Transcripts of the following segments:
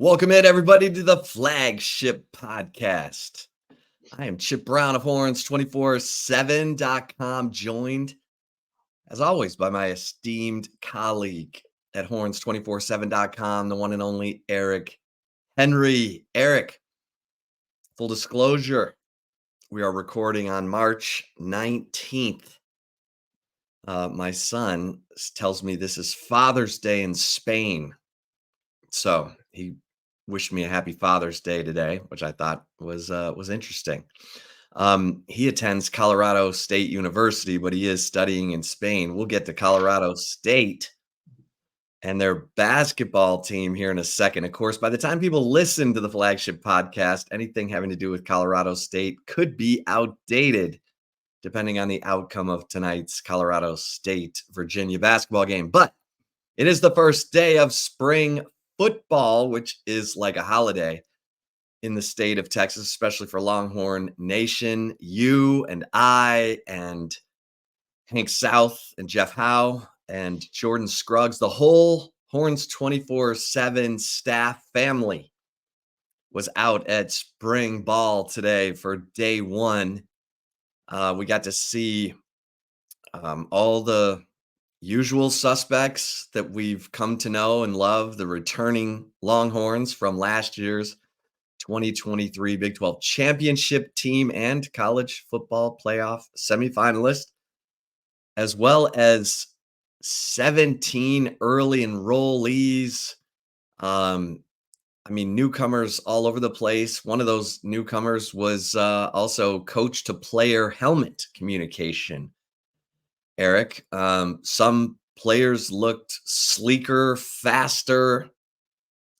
Welcome in, everybody, to the Flagship podcast. I am Chip Brown of Horns247.com, joined, as always, by my esteemed colleague at Horns247.com, the one and only Eric Henry. Eric, full disclosure, we are recording on March 19th. My son tells me this is Father's Day in Spain. So he wished me a happy Father's Day today, which I thought was interesting. He attends Colorado State University, but he is studying in Spain. We'll get to Colorado State and their basketball team here in a second. Of course, by the time people listen to the Flagship podcast, anything having to do with Colorado State could be outdated, depending on the outcome of tonight's Colorado State Virginia basketball game. But it is the first day of spring football, which is like a holiday in the state of Texas, especially for Longhorn Nation. You and I and Hank South and Jeff Howe and Jordan Scruggs, the whole Horns 24/7 staff family was out at spring ball today for day one. We got to see all the usual suspects that we've come to know and love, the returning Longhorns from last year's 2023 Big 12 championship team and college football playoff semifinalist, as well as 17 early enrollees. Newcomers all over the place. One of those newcomers was also coach to player helmet communication. Eric, some players looked sleeker, faster,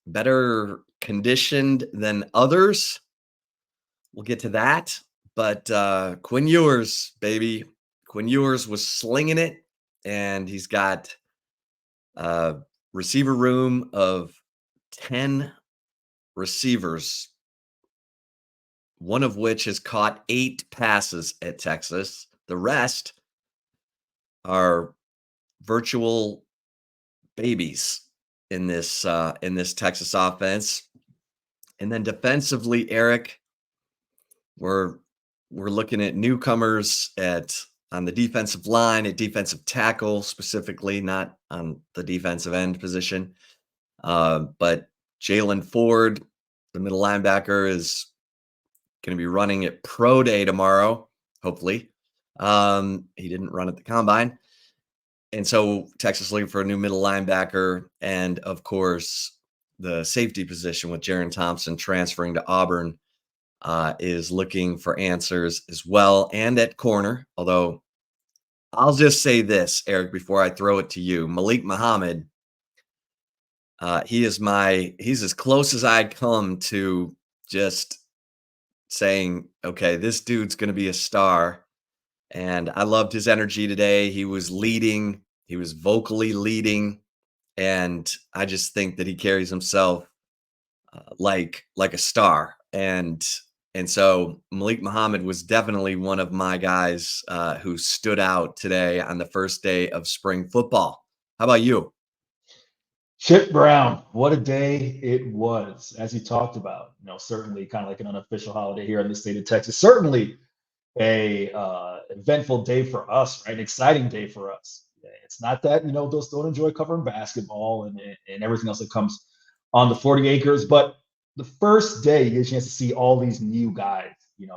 better conditioned than others. We'll get to that. But Quinn Ewers, baby. Quinn Ewers was slinging it, and he's got a receiver room of 10 receivers, one of which has caught 8 passes at Texas. The rest are virtual babies in this Texas offense. And then defensively, Eric, we're looking at newcomers on the defensive line, at defensive tackle specifically, not on the defensive end position. But Jalen Ford, the middle linebacker, is going to be running at Pro Day tomorrow, hopefully. He didn't run at the combine. And so Texas looking for a new middle linebacker. And of course, the safety position with Jaron Thompson transferring to Auburn is looking for answers as well. And at corner, although I'll just say this, Eric, before I throw it to you, Malik Muhammad, he's as close as I come to just saying, okay, this dude's going to be a star. And I loved his energy today. He was leading. He was vocally leading. And I just think that he carries himself like a star. And so Malik Muhammad was definitely one of my guys who stood out today on the first day of spring football. How about you? Chip Brown, what a day it was, as you talked about. Certainly kind of like an unofficial holiday here in the state of Texas. Certainly a eventful day for us, right? An exciting day for us. It's not that those don't enjoy covering basketball and everything else that comes on the 40 acres, but the first day you get a chance to see all these new guys.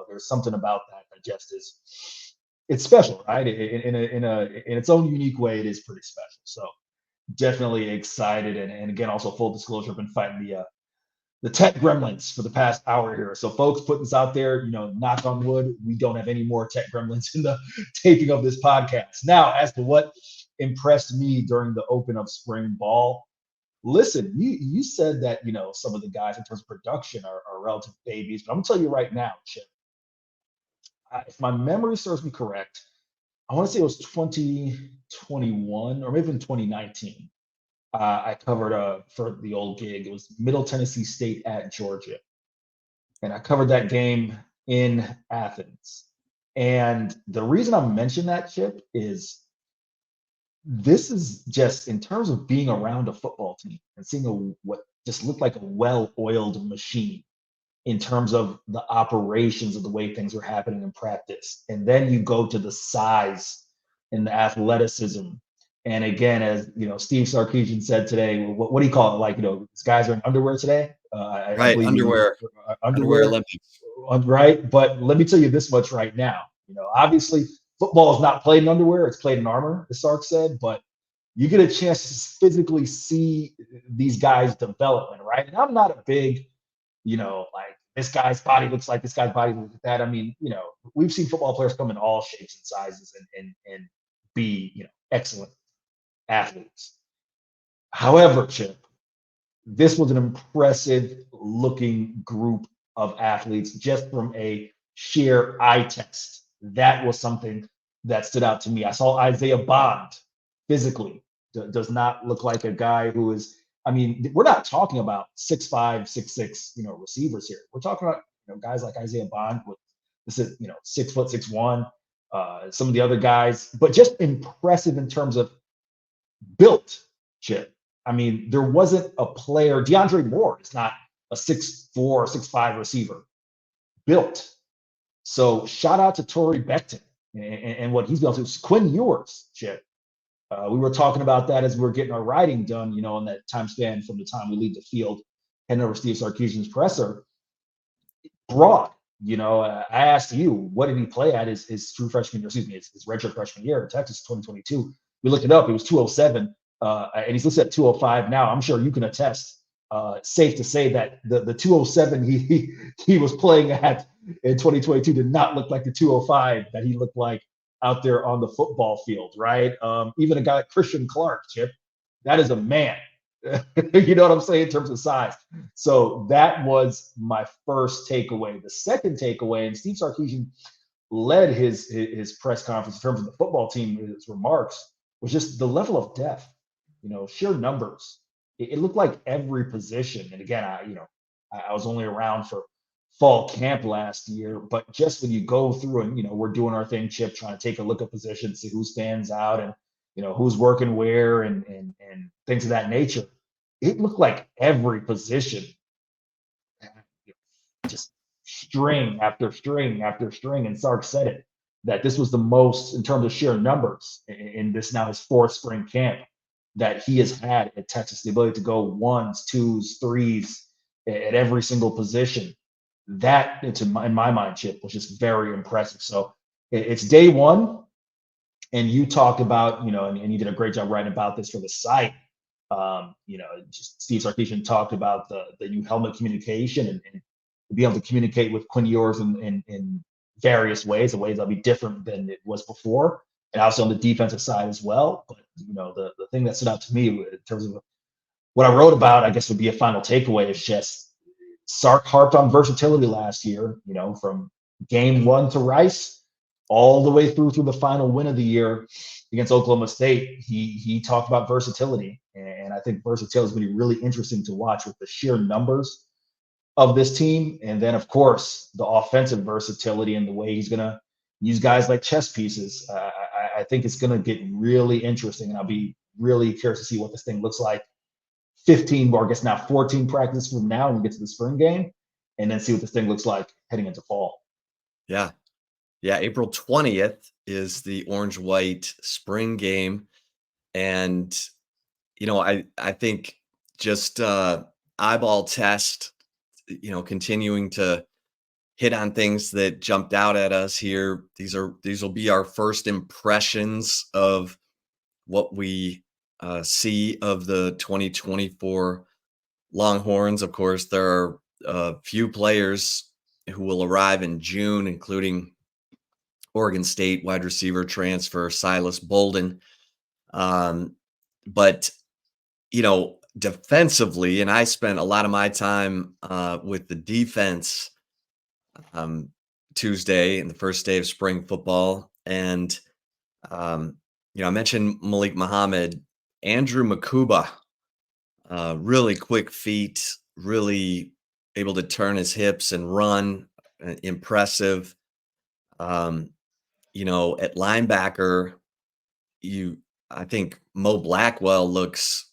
There's something about that just is it's special, right? In its own unique way, it is pretty special. So definitely excited, and again, also full disclosure, I've been fighting the tech gremlins for the past hour here. So folks, put this out there, knock on wood, we don't have any more tech gremlins in the taping of this podcast. Now, as to what impressed me during the open of spring ball, listen, you said that, some of the guys in terms of production are relative babies, but I'm gonna tell you right now, Chip, if my memory serves me correct, I want to say it was 2021 or maybe even 2019. I covered for the old gig. It was Middle Tennessee State at Georgia, and I covered that game in Athens. And the reason I mention that, Chip, is this is just in terms of being around a football team and seeing what just looked like a well-oiled machine in terms of the operations of the way things were happening in practice. And then you go to the size and the athleticism. And again, as you know, Steve Sarkisian said today, what do you call it? Like, these guys are in underwear today. I Right, believe you used underwear underwear, Olympics. right? But let me tell you this much right now. Obviously, football is not played in underwear; it's played in armor, as Sark said. But you get a chance to physically see these guys' development, right? And I'm not a big, like this guy's body looks like this guy's body looks like that. I mean, we've seen football players come in all shapes and sizes and be, excellent athletes. However, Chip, this was an impressive looking group of athletes just from a sheer eye test. That was something that stood out to me. I saw Isaiah Bond physically does not look like a guy who is. I mean, we're not talking about 6'5", 6'6", receivers here. We're talking about guys like Isaiah Bond with this is 6', 6'1". Some of the other guys, but just impressive in terms of built, Chip. I mean, there wasn't a player. DeAndre Moore is not a 6'4", 6'5" receiver. Built. So shout out to Torrey Becton and what he's been able to do. Quinn Ewers, Chip. We were talking about that as we were getting our writing done, in that time span from the time we leave the field, heading over Steve Sarkisian's presser. Broad. I asked you, what did he play at his true freshman year, excuse me, his redshirt freshman year in Texas 2022. We looked it up. It was 207, and he's listed at 205 now. I'm sure you can attest. Safe to say that the 207 he was playing at in 2022 did not look like the 205 that he looked like out there on the football field, right? Even a guy like Christian Clark, Chip, that is a man. You know what I'm saying in terms of size. So that was my first takeaway. The second takeaway, and Steve Sarkisian led his press conference in terms of the football team, his remarks, was just the level of depth, sheer numbers. It looked like every position. And again, I was only around for fall camp last year, but just when you go through and, we're doing our thing, Chip, trying to take a look at positions, see who stands out and, who's working where and things of that nature. It looked like every position just string after string after string. And Sark said it, that this was the most in terms of sheer numbers in this now his fourth spring camp that he has had at Texas, the ability to go ones, twos, threes at every single position. That, in my mind, Chip, was just very impressive. So it's day one, and you talked about, and you did a great job writing about this for the site. Just Steve Sarkisian talked about the new helmet communication and be able to communicate with Quinn Ewers in various ways, the ways that'll be different than it was before, and also on the defensive side as well. But the thing that stood out to me in terms of what I wrote about, I guess, would be a final takeaway is just Sark harped on versatility last year. From game one to Rice, all the way through the final win of the year against Oklahoma State. He talked about versatility, and I think versatility is going to be really interesting to watch with the sheer numbers of this team. And then, of course, the offensive versatility and the way he's going to use guys like chess pieces. I think it's going to get really interesting, and I'll be really curious to see what this thing looks like 15, or I guess now 14 practices from now when we get to the spring game, and then see what this thing looks like heading into fall. Yeah. Yeah, April 20th is the orange-white spring game, and, I think just, eyeball test, continuing to hit on things that jumped out at us here. These will be our first impressions of what we, see of the 2024 Longhorns. Of course, there are a few players who will arrive in June, including Oregon State wide receiver transfer Silas Bolden. But, defensively, and I spent a lot of my time with the defense Tuesday and the first day of spring football. And, I mentioned Malik Muhammad, Andrew Makuba, really quick feet, really able to turn his hips and run, impressive. At linebacker, I think Mo Blackwell looks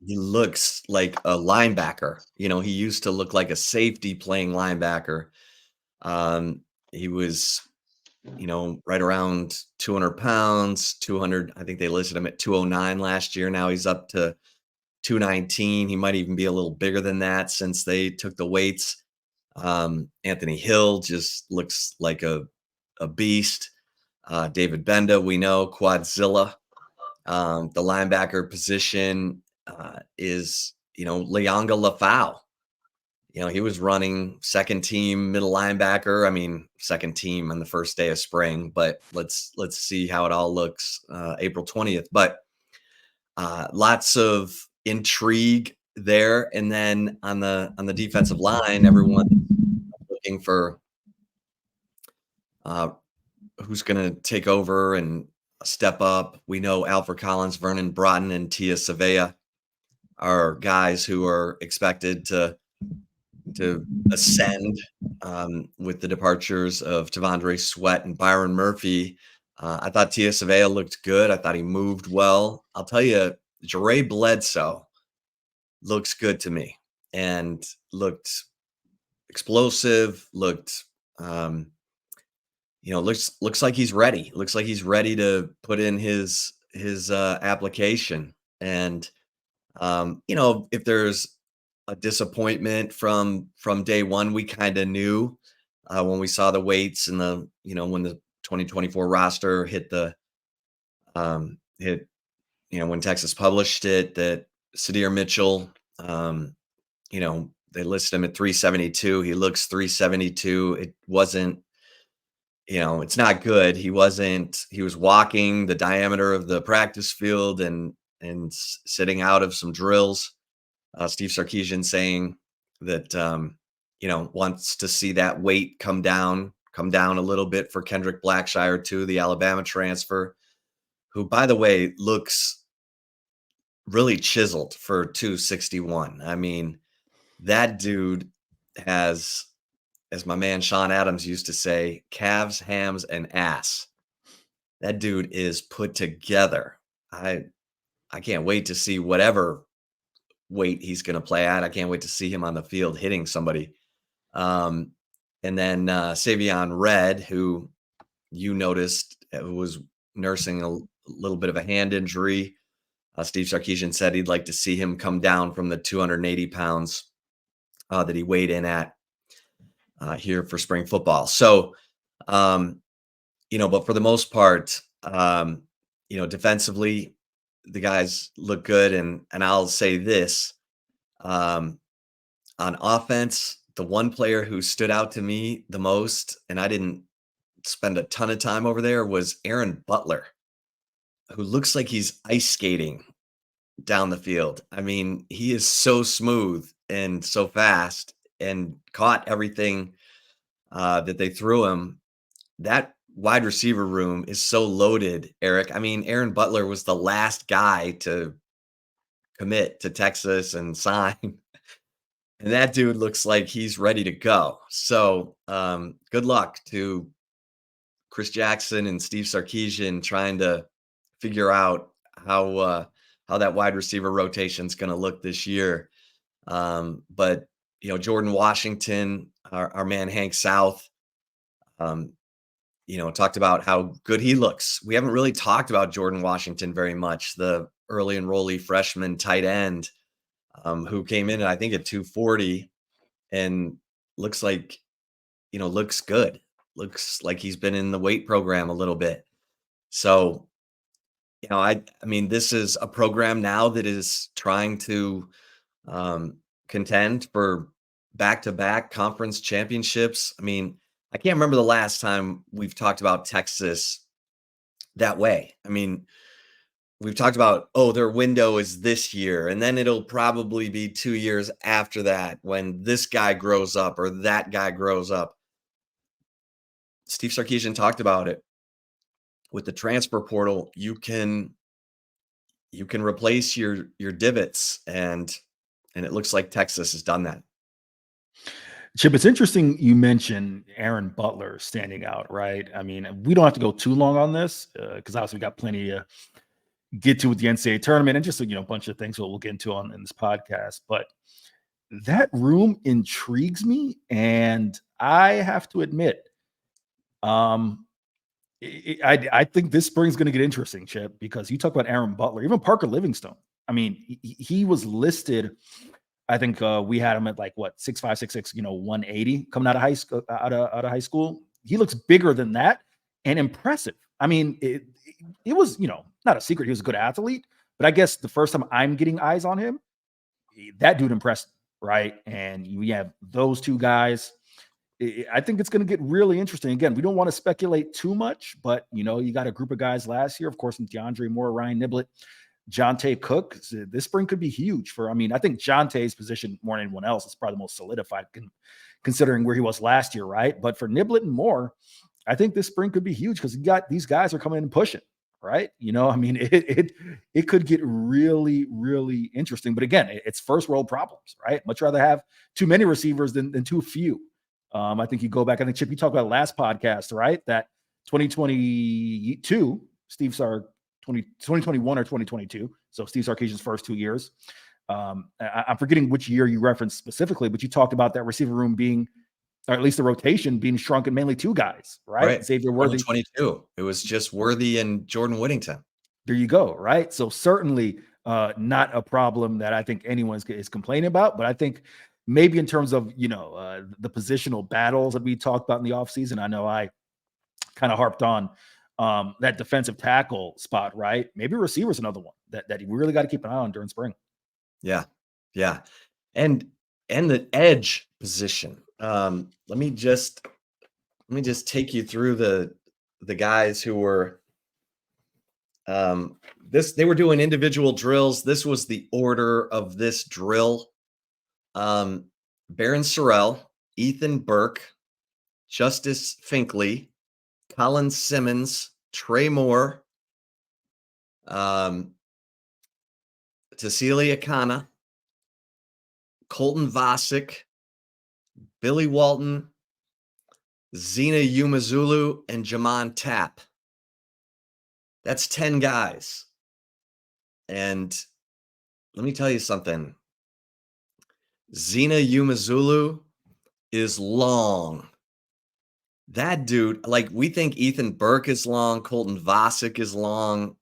He looks like a linebacker. He used to look like a safety playing linebacker. Um, he was, right around 200 pounds, 200. I think they listed him at 209 last year. Now he's up to 219. He might even be a little bigger than that since they took the weights. Anthony Hill just looks like a beast. David Benda, we know, Quadzilla. The linebacker position is, Leonga Lafau. He was running second team middle linebacker. I mean, second team on the first day of spring, but let's see how it all looks April 20th. But lots of intrigue there. And then on the defensive line, everyone looking for uh, who's going to take over and step up. We know Alfred Collins, Vernon Broughton, and Tia Savea are guys who are expected to ascend with the departures of Tavondre Sweat and Byron Murphy. I thought Tia Savea looked good. I thought he moved well. I'll tell you, Jere Bledsoe looks good to me and looked explosive, looked looks like he's ready. Looks like he's ready to put in his application. And if there's a disappointment from day one, we kind of knew when we saw the weights and when the 2024 roster hit when Texas published it, that Sadir Mitchell, they listed him at 372. He looks 372. It wasn't, it's not good. He was walking the diameter of the practice field and sitting out of some drills. Steve Sarkisian saying that, wants to see that weight come down a little bit for Kendrick Blackshire too, the Alabama transfer, who, by the way, looks really chiseled for 261. I mean, that dude has, as my man Sean Adams used to say, calves, hams, and ass. That dude is put together. I can't wait to see whatever weight he's going to play at. I can't wait to see him on the field hitting somebody. And then Savion Red, who you noticed was nursing a little bit of a hand injury. Steve Sarkisian said he'd like to see him come down from the 280 pounds that he weighed in at here for spring football. So, but for the most part, defensively, the guys look good. And I'll say this, on offense, the one player who stood out to me the most, and I didn't spend a ton of time over there, was Aaron Butler, who looks like he's ice skating down the field. I mean, he is so smooth and so fast and caught everything that they threw him. That wide receiver room is so loaded, Eric. I mean, Aaron Butler was the last guy to commit to Texas and sign. And that dude looks like he's ready to go. So good luck to Chris Jackson and Steve Sarkisian trying to figure out how that wide receiver rotation is going to look this year. But Jordan Washington, our man Hank South, talked about how good he looks. We haven't really talked about Jordan Washington very much, the early enrollee freshman tight end who came in, I think, at 240 and looks like, looks good. Looks like he's been in the weight program a little bit. So, I mean, this is a program now that is trying to contend for back-to-back conference championships. I mean, I can't remember the last time we've talked about Texas that way. I mean, we've talked about, their window is this year, and then it'll probably be 2 years after that when this guy grows up or that guy grows up. Steve Sarkisian talked about it. With the transfer portal, you can replace your divots, and it looks like Texas has done that. Chip, it's interesting you mentioned Aaron Butler standing out, right? I mean, we don't have to go too long on this because obviously we got plenty of get to with the NCAA tournament and just a bunch of things we'll get into on in this podcast. But that room intrigues me, and I have to admit, um, I think this spring's going to get interesting, Chip, because you talk about Aaron Butler, even Parker Livingstone. I mean, he was listed. I think we had him at like what 6'5", 6'6", 180 coming out of high school. Out of high school, he looks bigger than that and impressive. I mean, it was not a secret he was a good athlete, but I guess the first time I'm getting eyes on him, that dude impressed, right? And we have those two guys. I think it's going to get really interesting. Again, we don't want to speculate too much, but you got a group of guys last year, of course, DeAndre Moore, Ryan Niblett, Jonte Cook. This spring could be huge for. I mean, I think Jonte's position more than anyone else is probably the most solidified, considering where he was last year, right? But for Niblett and Moore, I think this spring could be huge because you got these guys are coming in and pushing, right? I mean, it could get really, really interesting. But again, it's first world problems, right? Much rather have too many receivers than too few. I think you go back. I think Chip, you talked about last podcast, right? That 2022, Steve Sark 2021 or 2022. So Steve Sarkisian's first 2 years. I'm forgetting which year you referenced specifically, but you talked about that receiver room being, or at least the rotation being shrunk in mainly two guys, right? Xavier Worthy. 22. It was just Worthy and Jordan Whittington. There you go, right? So certainly not a problem that I think anyone is complaining about, but I think maybe in terms of, the positional battles that we talked about in the offseason, I know I kind of harped on that defensive tackle spot, right? Maybe receiver's another one that you really got to keep an eye on during spring. Yeah. Yeah. And the edge position. Let me just take you through the guys who were they were doing individual drills. This was the order of this drill. Baron Sorrell, Ethan Burke, Justice Finkley, Colin Simmons, Trey Moore, Cecilia Kana, Colton Vasek, Billy Walton, Zena Umazulu, and Jamon Tapp. That's 10 guys. And let me tell you something. Zena Umazulu is long. That dude, like we think Ethan Burke is long, Colton Vasek is long.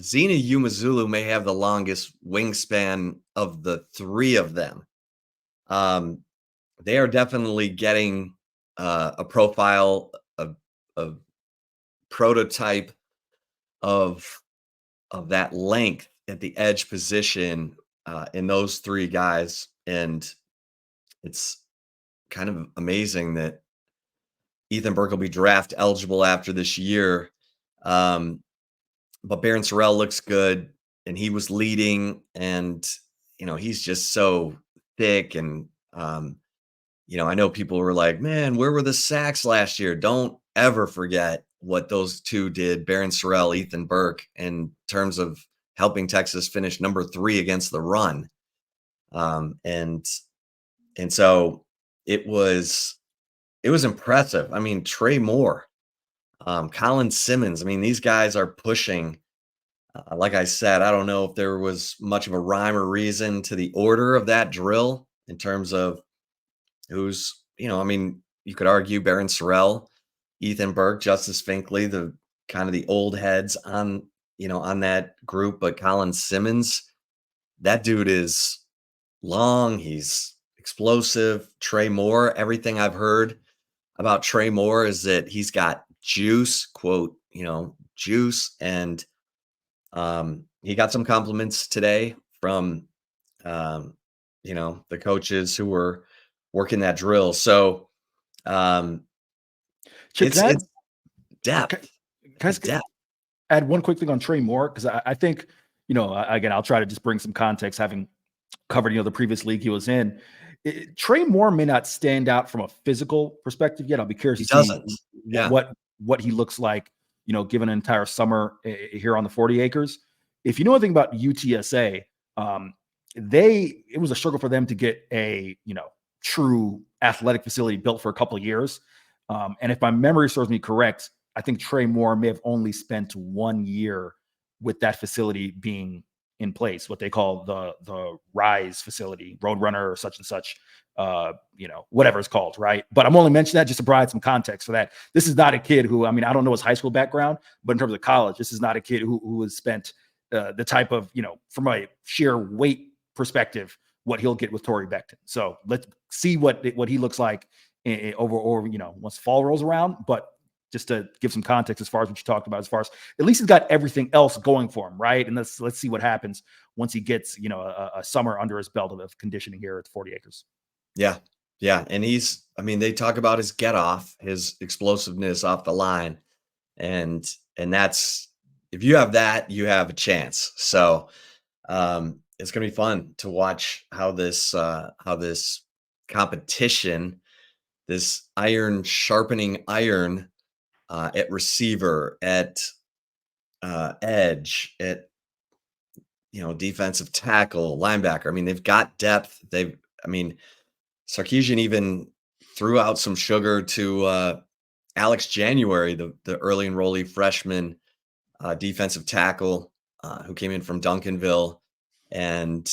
Zena Umazulu may have the longest wingspan of the three of them. They are definitely getting a profile, a prototype of that length at the edge position in those three guys. And it's kind of amazing that Ethan Burke will be draft eligible after this year. But Baron Sorrell looks good, and he was leading, and he's just so thick. And I know people were like, man, where were the sacks last year? Don't ever forget what those two did, Baron Sorrell, Ethan Burke, in terms of helping Texas finish number 3 against the run. And so it was impressive. I mean, Trey Moore, Colin Simmons. I mean, these guys are pushing. Like I said, I don't know if there was much of a rhyme or reason to the order of that drill in terms of who's, I mean, you could argue Baron Sorrell, Ethan Burke, Justice Finkley, the kind of the old heads on that group. But Colin Simmons, that dude is long. He's explosive. Trey Moore, everything I've heard about Trey Moore is that he's got juice, quote, juice. And he got some compliments today from, the coaches who were working that drill. So Chip, it's depth. Can I add one quick thing on Trey Moore? Because I think, again, I'll try to just bring some context, having covered, the previous league he was in. Trey Moore may not stand out from a physical perspective yet. I'll be curious to see what he looks like, given an entire summer here on the 40 acres. If you know anything about UTSA, it was a struggle for them to get a, true athletic facility built for a couple of years. And if my memory serves me correct, I think Trey Moore may have only spent 1 year with that facility being in place, what they call the RISE facility, Roadrunner or such and such, whatever it's called, right? But I'm only mentioning that just to provide some context for that. This is not a kid who, I mean, I don't know his high school background, but in terms of college, this is not a kid who has spent the type of, from a sheer weight perspective, what he'll get with Torrey Becton. So let's see what he looks like over once fall rolls around. But just to give some context as far as what you talked about, as far as at least he's got everything else going for him, right? And let's see what happens once he gets a summer under his belt of conditioning here at the 40 acres. Yeah, yeah, and they talk about his get off, his explosiveness off the line, and that's, if you have that, you have a chance. So it's gonna be fun to watch how this competition, this iron sharpening iron, at receiver, at edge, at defensive tackle, linebacker. I mean, they've got depth. Sarkisian even threw out some sugar to Alex January, the early enrollee freshman defensive tackle who came in from Duncanville, and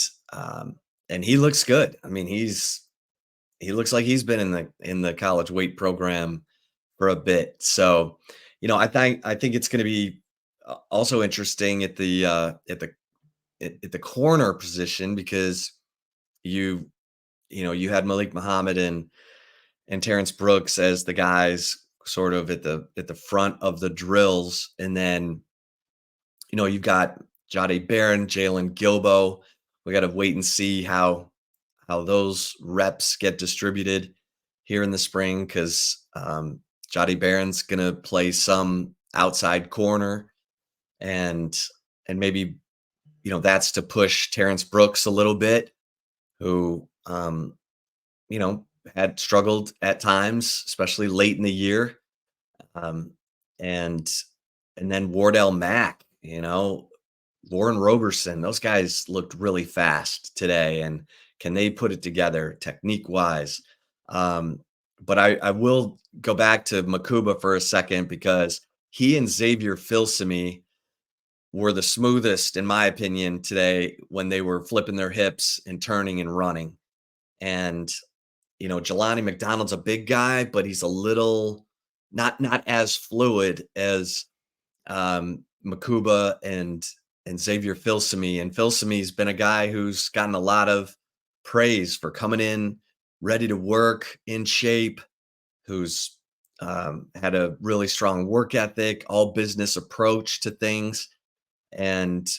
he looks good. I mean, he looks like he's been in the college weight program for a bit. So, I think it's going to be also interesting at the corner position, because you had Malik Muhammad and Terrence Brooks as the guys sort of at the front of the drills, and then you've got Jahdae Barron, Jalen Gilbo. We got to wait and see how those reps get distributed here in the spring, because Jahdae Barron's gonna play some outside corner, and maybe that's to push Terrence Brooks a little bit, who had struggled at times, especially late in the year. And then Wardell Mack, Lauren Roberson, those guys looked really fast today. And can they put it together technique wise? But I will go back to Makuba for a second, because he and Xavier Filsaime were the smoothest, in my opinion, today when they were flipping their hips and turning and running. And Jelani McDonald's a big guy, but he's a little not as fluid as Makuba and Xavier Filsaime. And Filsaime's been a guy who's gotten a lot of praise for coming in ready to work, in shape, who's had a really strong work ethic, all business approach to things. And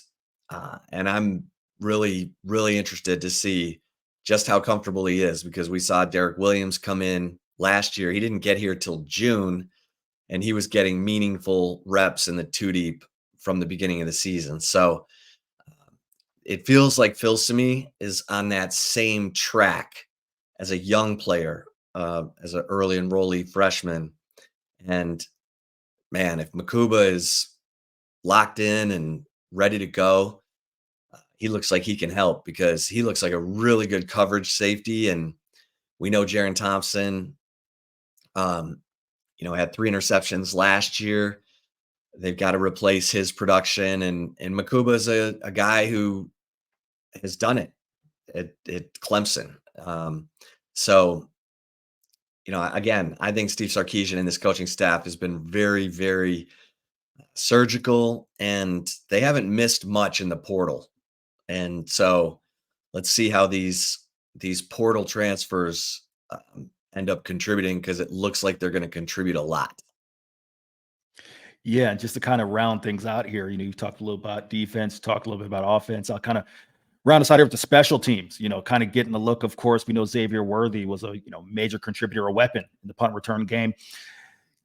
I'm really, really interested to see just how comfortable he is, because we saw Derek Williams come in last year. He didn't get here till June, and he was getting meaningful reps in the two deep from the beginning of the season. So it feels like Filsaime is on that same track as a young player, as an early enrollee freshman. And man, if Makuba is locked in and ready to go, he looks like he can help, because he looks like a really good coverage safety. And we know Jaron Thompson, had 3 interceptions last year. They've got to replace his production. And Makuba is a guy who has done it at Clemson. So, again, I think Steve Sarkisian and this coaching staff has been very, very surgical, and they haven't missed much in the portal. And so let's see how these portal transfers end up contributing, because it looks like they're going to contribute a lot. Yeah, and just to kind of round things out here, you talked a little about defense, talked a little bit about offense. I'll kind of round us out here with the special teams, kind of getting the look. Of course, we know Xavier Worthy was a major contributor, a weapon in the punt return game.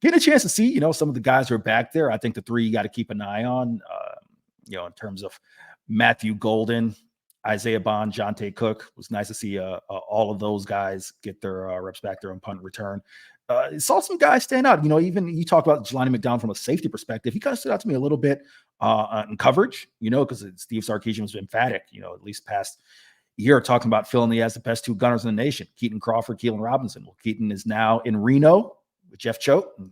Getting a chance to see, some of the guys who are back there. I think the 3 you got to keep an eye on, in terms of Matthew Golden, Isaiah Bond, Jonte Cook. It was nice to see all of those guys get their reps back there on punt return. Saw some guys stand out. Even you talk about Jelani McDonald from a safety perspective. He kind of stood out to me a little bit in coverage, because Steve Sarkisian was emphatic, at least past year, talking about feeling he has the best 2 gunners in the nation, Keaton Crawford, Keelan Robinson. Well, Keaton is now in Reno with Jeff Choate. And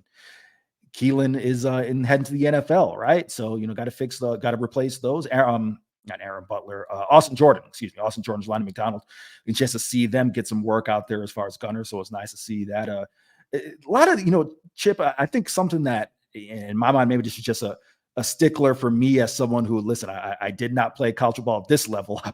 Keelan is heading to the NFL, right? So, got to replace those. Not Aaron Butler, Austin Jordan, excuse me. Austin Jordan's Lonnie McDonald. And just to see them get some work out there as far as gunners. So it's nice to see that. A lot of, Chip, I think something that in my mind, maybe this is just a stickler for me as someone who, listen, I did not play college football at this level. I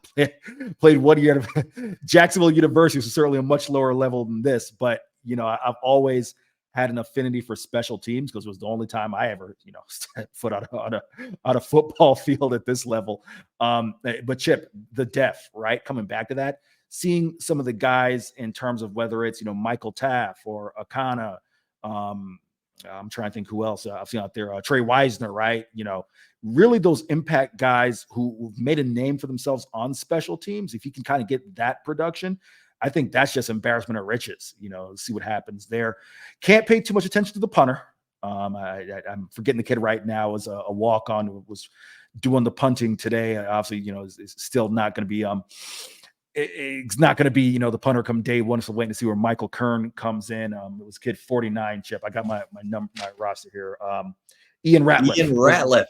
played 1 year at Jacksonville University, which is certainly a much lower level than this. But, I've always had an affinity for special teams because it was the only time I ever, stepped foot on a football field at this level. But Chip, the depth, right? Coming back to that, seeing some of the guys in terms of whether it's, Michael Taff or Akana, I'm trying to think who else I've seen out there. Trey Wisner, right? Really those impact guys who've made a name for themselves on special teams. If you can kind of get that production, I think that's just embarrassment of riches, see what happens there. Can't pay too much attention to the punter. I'm forgetting the kid right now was a walk-on who was doing the punting today. Obviously, is still not going to be, it's not going to be, the punter come day one. So waiting to see where Michael Kern comes in. It was kid 49, Chip. I got my roster here. Ian Ratliff.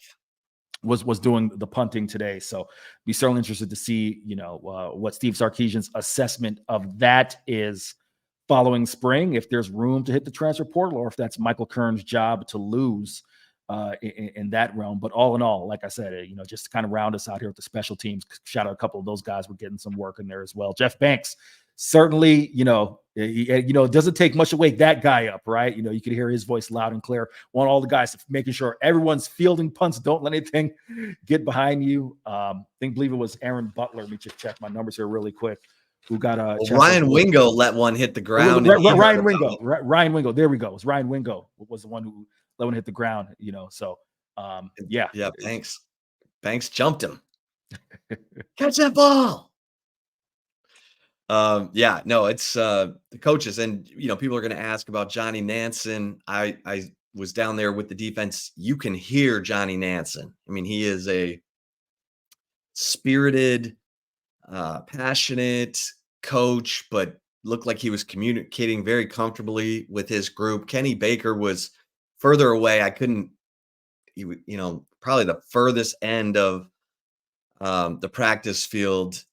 Was doing the punting today. So be certainly interested to see, what Steve Sarkisian's assessment of that is following spring, if there's room to hit the transfer portal or if that's Michael Kern's job to lose in that realm. But all in all, like I said, just to kind of round us out here with the special teams, shout out a couple of those guys. We're getting some work in there as well. Jeff Banks, certainly, it doesn't take much to wake that guy up, right? You could hear his voice loud and clear. Want all the guys making sure everyone's fielding punts. Don't let anything get behind you. Believe it was Aaron Butler. Let me just check my numbers here really quick. Who got Ryan Wingo let one hit the ground. Ryan Wingo. There we go. It was Ryan Wingo was the one who let one hit the ground. So yeah. Banks jumped him. Catch that ball. It's the coaches, and people are going to ask about Johnny Nansen. I was down there with the defense. You can hear Johnny Nansen. I mean, he is a spirited, passionate coach, but looked like he was communicating very comfortably with his group. Kenny Baker was further away. Probably the furthest end of the practice field.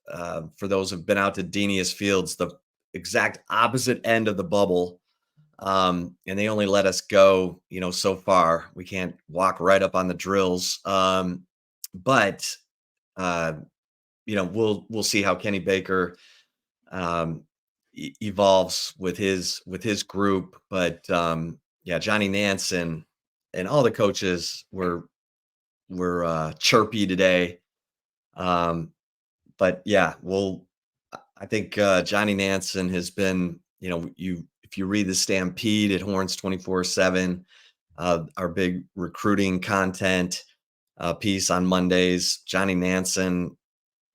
For those who've been out to Denius Fields, the exact opposite end of the bubble. And they only let us go, so far. We can't walk right up on the drills. But we'll see how Kenny Baker evolves with his group. But Johnny Nansen and all the coaches were chirpy today. I think Johnny Nansen has been, if you read the Stampede at Horns 24/7, our big recruiting content piece on Mondays, Johnny Nansen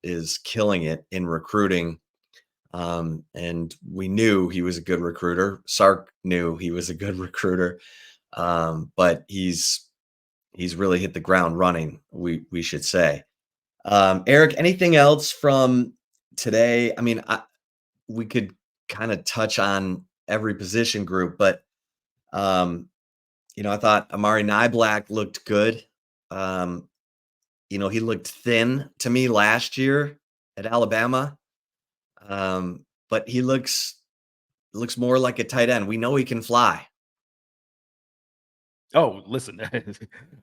is killing it in recruiting. And we knew he was a good recruiter. Sark knew he was a good recruiter. But he's really hit the ground running, we should say. Eric, anything else from today? I mean, we could kind of touch on every position group, but I thought Amari Niblack looked good. He looked thin to me last year at Alabama, but he looks more like a tight end. We know he can fly. Oh, listen,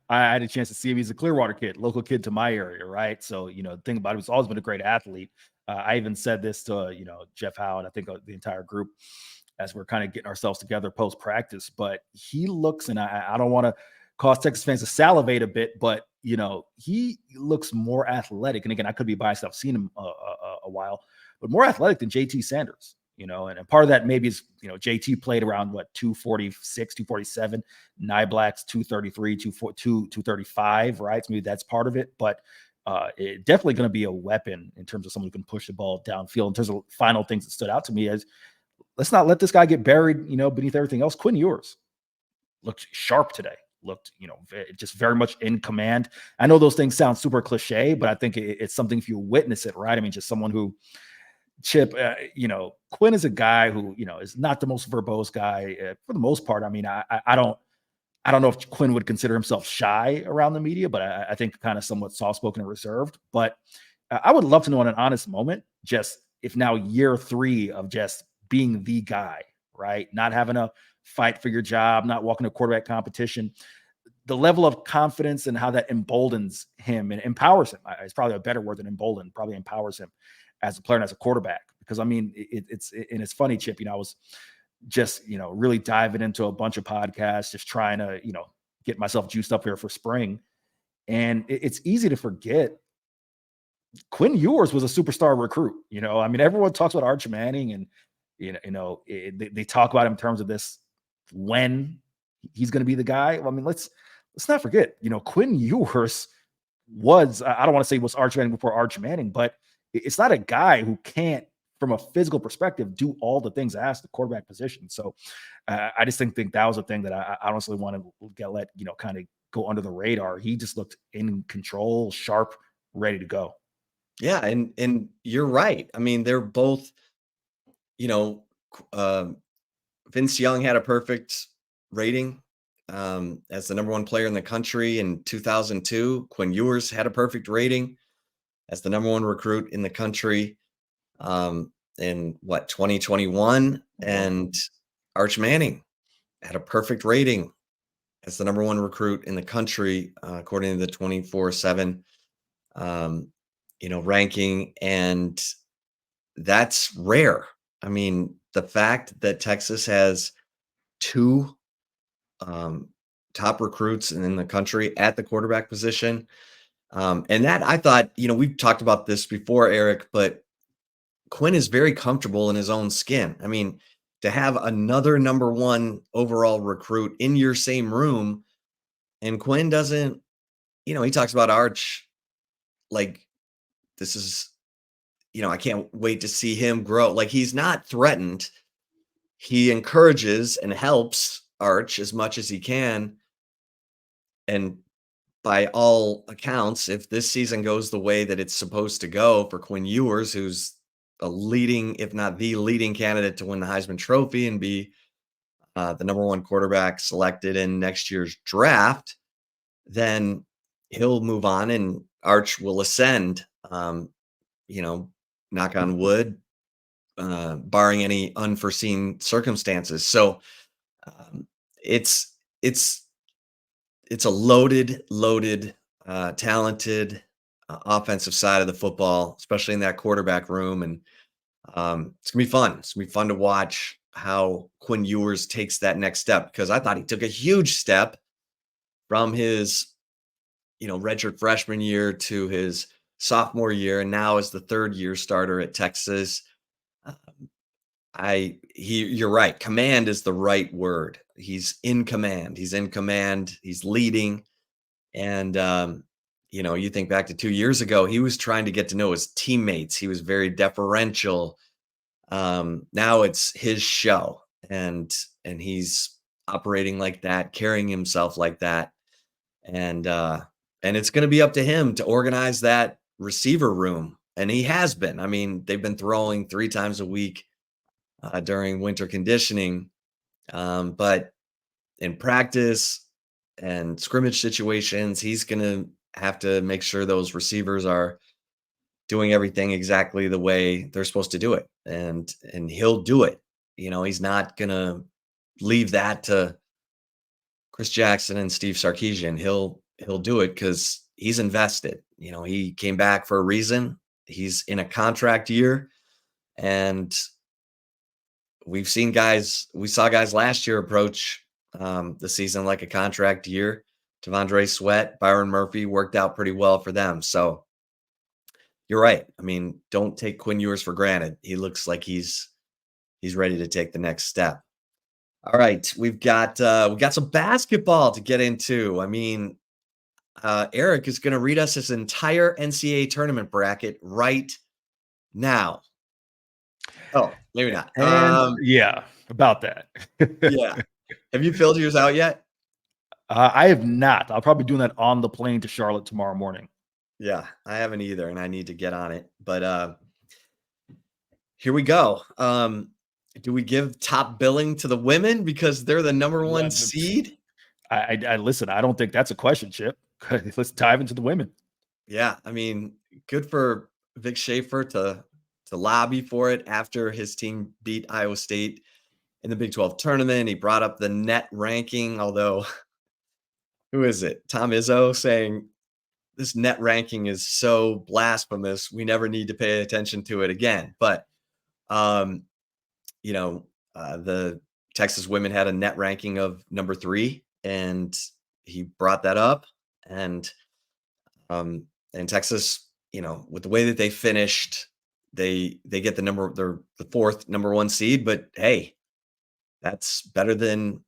I had a chance to see him. He's a Clearwater kid, local kid to my area, right? So, the thing about him, he's always been a great athlete. I even said this to, Jeff Howe, and I think the entire group as we're kind of getting ourselves together post-practice. But he looks, and I don't want to cause Texas fans to salivate a bit, but, he looks more athletic. And again, I could be biased. I've seen him a while, but more athletic than JT Sanders. And part of that maybe is, JT played around 246, 247, Niblack's 233, 235, right? So maybe that's part of it, but it definitely going to be a weapon in terms of someone who can push the ball downfield. In terms of final things that stood out to me is, let's not let this guy get buried, beneath everything else. Quinn Ewers looked sharp today. Looked, just very much in command. I know those things sound super cliche, but I think it's something if you witness it, right? I mean, just someone who, Chip, Quinn is a guy who, is not the most verbose guy for the most part. I mean, I don't I don't know if Quinn would consider himself shy around the media, but I think kind of somewhat soft-spoken and reserved. But I would love to know in an honest moment, just if now year 3 of just being the guy, right? Not having to fight for your job, not walking a quarterback competition, the level of confidence and how that emboldens him and empowers him. It's probably a better word than embolden, probably empowers him as a player and as a quarterback. Because I mean, it's funny, Chip, I was just, really diving into a bunch of podcasts, just trying to, get myself juiced up here for spring. And it's easy to forget Quinn Ewers was a superstar recruit. I mean, everyone talks about Arch Manning and, they talk about him in terms of this, when he's going to be the guy. Well, I mean, let's not forget, Quinn Ewers was, I don't want to say was Arch Manning before Arch Manning, but it's not a guy who can't, from a physical perspective, do all the things asked the quarterback position. So I just think that was a thing that I honestly want to let, kind of go under the radar. He just looked in control, sharp, ready to go. Yeah. And you're right. I mean, they're both, Vince Young had a perfect rating as the number 1 player in the country in 2002. Quinn Ewers had a perfect rating as the number 1 recruit in the country in 2021. And Arch Manning had a perfect rating as the number 1 recruit in the country, according to the 24/7, ranking. And that's rare. I mean, the fact that Texas has 2 top recruits in the country at the quarterback position. And that, I thought, we've talked about this before, Eric, but Quinn is very comfortable in his own skin. I mean, to have another number 1 overall recruit in your same room, and Quinn doesn't, he talks about Arch like this is, I can't wait to see him grow. Like, he's not threatened. He encourages and helps Arch as much as he can. And by all accounts, if this season goes the way that it's supposed to go for Quinn Ewers, who's a leading, if not the leading candidate to win the Heisman Trophy and be the number 1 quarterback selected in next year's draft, then he'll move on and Arch will ascend, knock on wood, barring any unforeseen circumstances. So it's a loaded, talented offensive side of the football, especially in that quarterback room. And it's gonna be fun. It's gonna be fun to watch how Quinn Ewers takes that next step, because I thought he took a huge step from his, redshirt freshman year to his sophomore year, and now as the 3rd-year starter at Texas. You're right. Command is the right word. He's in command. He's leading. And, you think back to 2 years ago, he was trying to get to know his teammates. He was very deferential. Now it's his show, and he's operating like that, carrying himself like that. And it's going to be up to him to organize that receiver room. And he has been. I mean, they've been throwing 3 times a week during winter conditioning. But in practice and scrimmage situations, he's going to have to make sure those receivers are doing everything exactly the way they're supposed to do it. And he'll do it. He's not going to leave that to Chris Jackson and Steve Sarkisian. He'll do it because he's invested. He came back for a reason. He's in a contract year, and we saw guys last year approach the season like a contract year. T'Vondre Sweat, Byron Murphy worked out pretty well for them. So you're right. I mean, don't take Quinn Ewers for granted. He looks like he's ready to take the next step. All right, we've got some basketball to get into. I mean, Eric is going to read us his entire NCAA tournament bracket right now. Oh, maybe not. And yeah, about that. Yeah. Have you filled yours out yet? I have not. I'll probably be doing that on the plane to Charlotte tomorrow morning. Yeah, I haven't either, and I need to get on it. But here we go. Do we give top billing to the women because they're the number 1 seed? I listen. I don't think that's a question, Chip. Let's dive into the women. Yeah, I mean, good for Vic Schaefer to lobby for it after his team beat Iowa State in the Big 12 tournament. He brought up the net ranking, although who is it? Tom Izzo saying this net ranking is so blasphemous. We never need to pay attention to it again. But um, you know, the Texas women had a net ranking of number 3, and he brought that up. And um, and Texas, with the way that they finished, they get they're the 4th number 1 seed. But hey, that's better than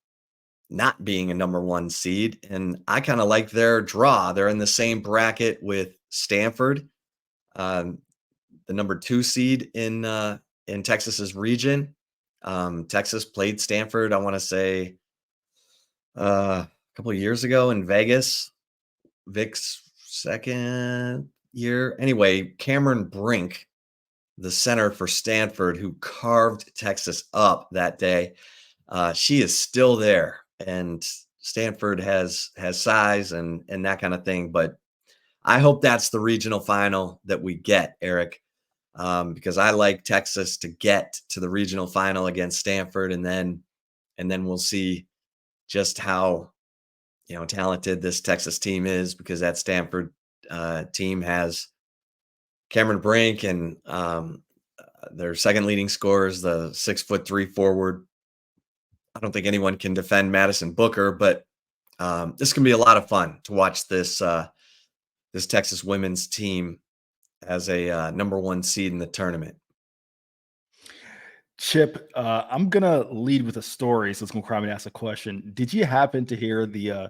not being a number 1 seed. And I kind of like their draw. They're in the same bracket with Stanford, um, the number 2 seed in Texas's region. Texas played Stanford, I want to say, a couple of years ago in Vegas. Vic's second year. Anyway, Cameron Brink, the center for Stanford, who carved Texas up that day, she is still there. And Stanford has size and that kind of thing. But I hope that's the regional final that we get, Eric, because I like Texas to get to the regional final against Stanford, and then we'll see just how talented this Texas team is, because that Stanford team has Cameron Brink and their second leading scorer is the 6'3" forward. I don't think anyone can defend Madison Booker, but this can be a lot of fun to watch this this Texas women's team as a number 1 seed in the tournament. Chip, I'm gonna lead with a story, so it's gonna require me to ask a question. Did you happen to hear the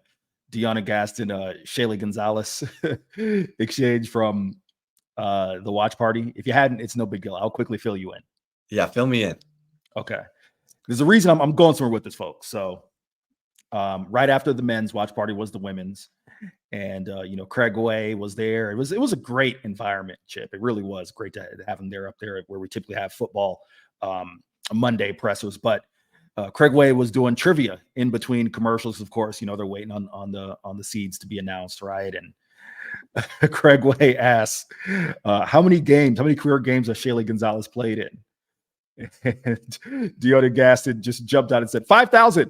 Deanna Gaston, Shaylee Gonzalez exchange from the watch party? If you hadn't, it's no big deal. I'll quickly fill you in. Yeah, fill me in. Okay. There's a reason I'm going somewhere with this, folks. So right after the men's watch party was the women's, and Craig Way was there. It was a great environment, Chip. It really was great to have him there, up there where we typically have football Monday pressers. But Craig Way was doing trivia in between commercials. Of course, they're waiting on the seeds to be announced, right? And Craig Way asks, how many career games has Shaylee Gonzalez played in? And Deanna Gaston just jumped out and said 5,000.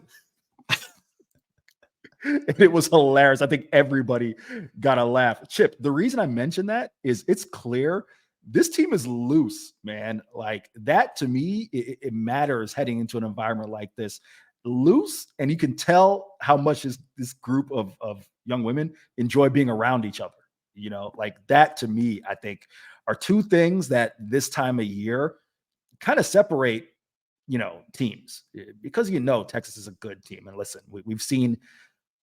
And it was hilarious. I think everybody got a laugh. Chip, the reason I mention that is it's clear this team is loose, man. Like that to me, it matters heading into an environment like this. Loose, and you can tell how much this group of young women enjoy being around each other. Like that to me, I think are two things that this time of year kind of separate, teams, because Texas is a good team. And listen, we've seen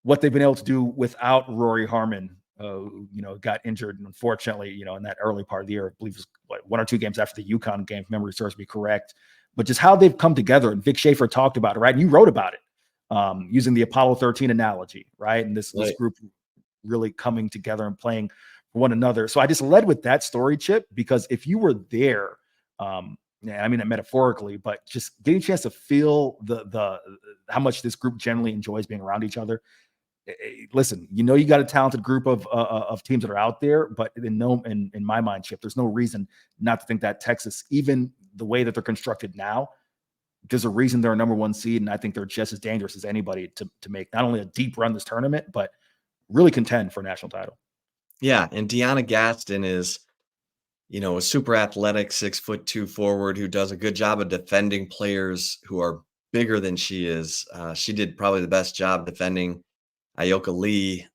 what they've been able to do without Rory Harmon, got injured, unfortunately, in that early part of the year. I believe it was 1 or 2 games after the UConn game, if memory serves me correct. But just how they've come together, and Vic Schaefer talked about it, right? And you wrote about it, using the Apollo 13 analogy, right? And this group really coming together and playing for one another. So I just led with that story, Chip, because if you were there, I mean it metaphorically, but just getting a chance to feel the how much this group generally enjoys being around each other. Listen, you got a talented group of teams that are out there, but in my mind, Chip, there's no reason not to think that Texas, even the way that they're constructed now, there's a reason they're a number 1 seed, and I think they're just as dangerous as anybody to make not only a deep run this tournament, but really contend for a national title. Yeah, and Deanna Gaston is, a super athletic 6'2" forward who does a good job of defending players who are bigger than she is. She did probably the best job defending Ayoka Lee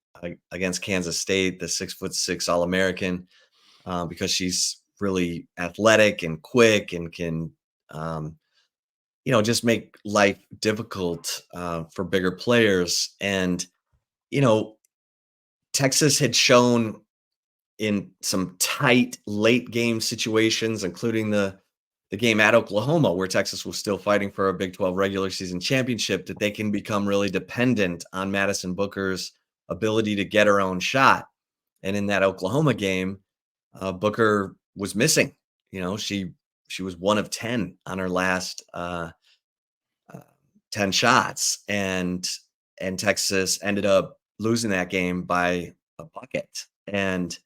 against Kansas State, the 6'6" All-American, because she's really athletic and quick and can, just make life difficult for bigger players. And, Texas had shown in some tight late game situations, including the game at Oklahoma, where Texas was still fighting for a Big 12 regular season championship, that they can become really dependent on Madison Booker's ability to get her own shot. And in that Oklahoma game, Booker was missing. She was 1 of 10 on her last 10 shots. And and Texas ended up losing that game by a bucket. And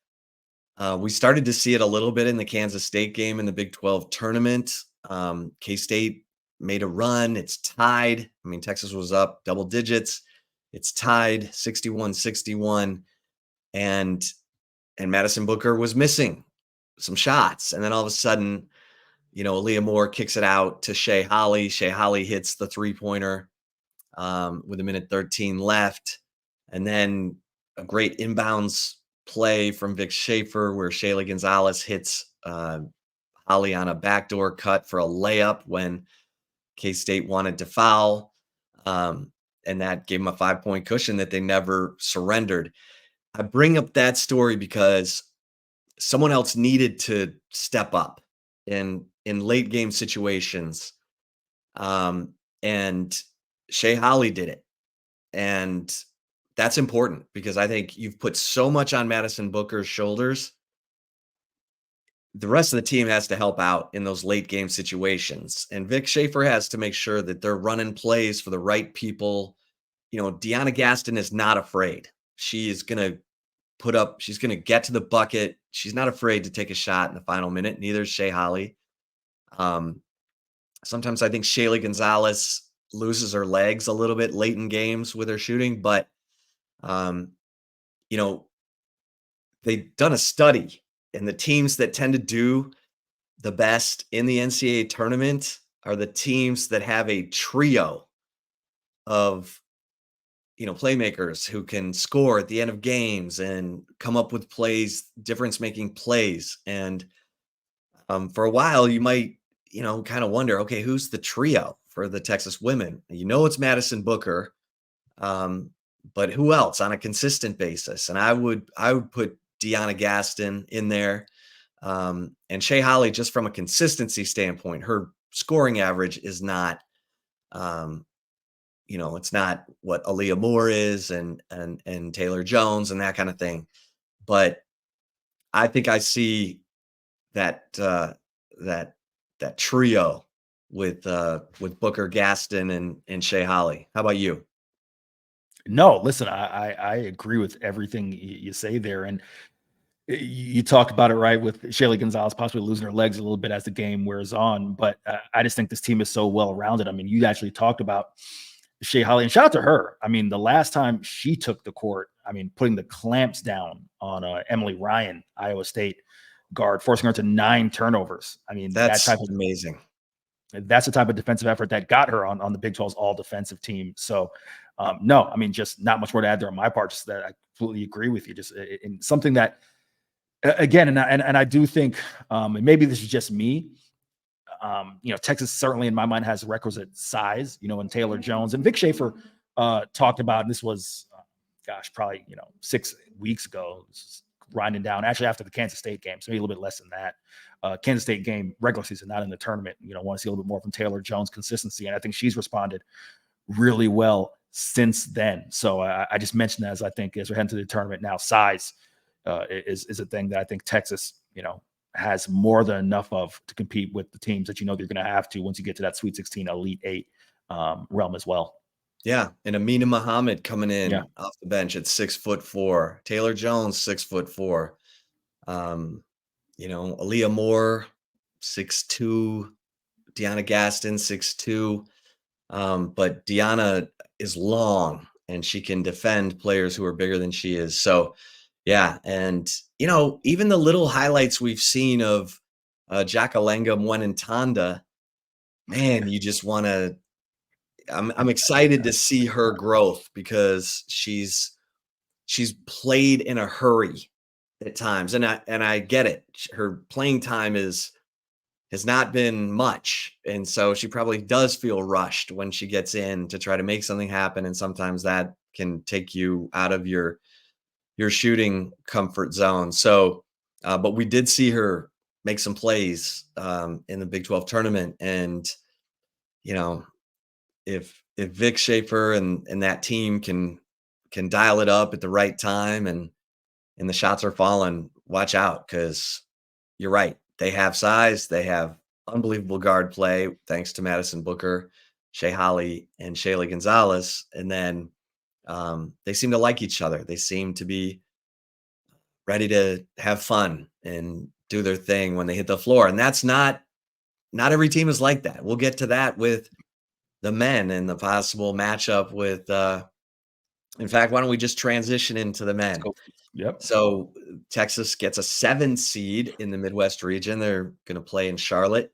we started to see it a little bit in the Kansas State game in the Big 12 tournament. K-State made a run. It's tied. I mean, Texas was up double digits. It's tied 61-61. And Madison Booker was missing some shots. And then all of a sudden, Aaliyah Moore kicks it out to Shea Holly. Shea Holly hits the three-pointer with 1:13 left. And then a great inbounds play from Vic Schaefer where Shayla Gonzalez hits Holly on a backdoor cut for a layup when K-State wanted to foul. And that gave them a 5-point cushion that they never surrendered. I bring up that story because someone else needed to step up in late game situations. And Shea Holly did it. And that's important because I think you've put so much on Madison Booker's shoulders. The rest of the team has to help out in those late game situations. And Vic Schaefer has to make sure that they're running plays for the right people. Deanna Gaston is not afraid. She is going to she's going to get to the bucket. She's not afraid to take a shot in the final minute. Neither is Shea Holly. Sometimes I think Shayla Gonzalez loses her legs a little bit late in games with her shooting, but they've done a study, and the teams that tend to do the best in the NCAA tournament are the teams that have a trio of playmakers who can score at the end of games and come up with plays, difference-making plays. And for a while, you might, kind of wonder, okay, who's the trio for the Texas women? It's Madison Booker, but who else on a consistent basis? And I would put Deanna Gaston in there, and Shea Holly, just from a consistency standpoint. Her scoring average is not, it's not what Aaliyah Moore is and Taylor Jones and that kind of thing. But I think I see that trio with Booker, Gaston, and Shea Holly. How about you? No, listen, I agree with everything you say there. And you talk about it, right, with Shayla Gonzalez possibly losing her legs a little bit as the game wears on. But I just think this team is so well-rounded. I mean, you actually talked about Shea Holly, and shout out to her. I mean, the last time she took the court, putting the clamps down on Emily Ryan, Iowa State guard, forcing her to 9 turnovers. That's amazing. That's the type of defensive effort that got her on the Big 12's all defensive team. So, no, just not much more to add there on my part. Just that I completely agree with you. Just in something that, again, and I do think, and maybe this is just me. Texas certainly in my mind has requisite size. And Taylor Jones and Vic Schaefer talked about, and this was, probably 6 weeks ago. Grinding down actually after the Kansas State game, so maybe a little bit less than that. Kansas State game, regular season, not in the tournament. Want to see a little bit more from Taylor Jones consistency, and I think she's responded really well since then. So I just mentioned that as I think as we're heading to the tournament now, size is a thing that I think Texas, has more than enough of to compete with the teams that they're going to have to once you get to that Sweet 16, Elite 8 realm as well. Yeah, and Amina Muhammad coming in off the bench at 6'4". Taylor Jones 6'4". Aaliyah Moore 6'2". Deanna Gaston 6'2". But Deanna is long and she can defend players who are bigger than she is. So yeah, and even the little highlights we've seen of Jakalenga Mwenentanda, man, you just want to. I'm excited to see her growth because she's played in a hurry at times, and I get it. Her playing time has not been much, and so she probably does feel rushed when she gets in to try to make something happen, and sometimes that can take you out of your shooting comfort zone. So, but we did see her make some plays in the Big 12 tournament, and if Vic Schaefer and that team can dial it up at the right time and the shots are falling, watch out, because you're right. They have size. They have unbelievable guard play, thanks to Madison Booker, Shea Holly, and Shayla Gonzalez. And then They seem to like each other. They seem to be ready to have fun and do their thing when they hit the floor. And that's not every team is like that. We'll get to that with the men and the possible matchup with in fact, why don't we just transition into the Let's men? go. Yep. So Texas gets a 7 seed in the Midwest region. They're going to play in Charlotte.